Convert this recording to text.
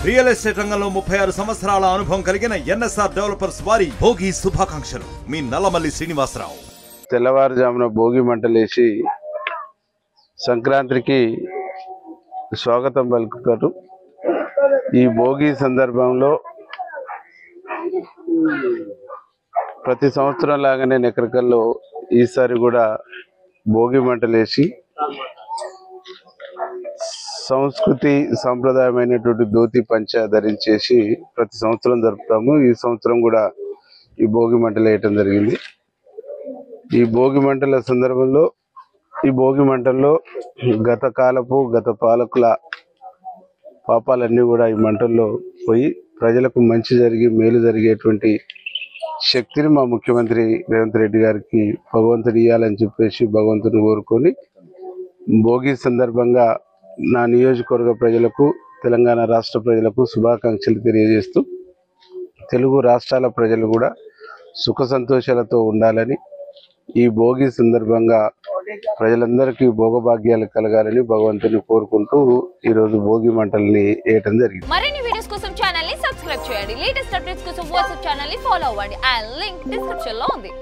Real estate రంగంలో 36 సంవత్సరాల అనుభవం కలిగిన ఎన్ఎస్ఆర్ డెవలపర్స్ వారి భోగి శుభాకాంక్షలు. మీ నల్లమల్లి శ్రీనివాసరావు. తెల్లవారుజామున భోగి మంటలేసి సంక్రాంతికి స్వాగతం పలుకుతారు. ఈ భోగి సందర్భంలో ప్రతి సంవత్సరం లాగానే నెకరకల్లో ఈసారి కూడా భోగి మంటలేసి సంస్కృతి సాంప్రదాయమైనటువంటి ధోతి పంచ ధరించేసి ప్రతి సంవత్సరం జరుపుతాము. ఈ సంవత్సరం కూడా ఈ భోగి మంటలు వేయటం జరిగింది. ఈ భోగి మంటల సందర్భంలో ఈ భోగి మంటల్లో గత పాలకుల పాపాలన్నీ కూడా ఈ మంటల్లో పోయి ప్రజలకు మంచి జరిగి మేలు జరిగేటువంటి శక్తిని మా ముఖ్యమంత్రి రేవంత్ రెడ్డి గారికి భగవంతుడు ఇవ్వాలని చెప్పేసి భగవంతుని కోరుకొని భోగి సందర్భంగా నా నియోజకవర్గ ప్రజలకు, తెలంగాణ రాష్ట్ర ప్రజలకు శుభాకాంక్షలు తెలియజేస్తూ తెలుగు రాష్ట్రాల ప్రజలు కూడా సుఖ సంతోషాలతో ఉండాలని, ఈ భోగి సందర్భంగా ప్రజలందరికీ భోగభాగ్యాలు కలగాలని భగవంతుని కోరుకుంటూ ఈ రోజు భోగి మంటల్ని వేయటం జరిగింది. మరిన్ని వీడియోస్ కోసం ఛానల్ ని సబ్స్క్రైబ్ చేయండి. లేటెస్ట్ అప్డేట్స్ కోసం వాట్సాప్ ఛానల్ ని ఫాలో అవ్వండి. ఆ లింక్ డిస్క్రిప్షన్ లో ఉంది.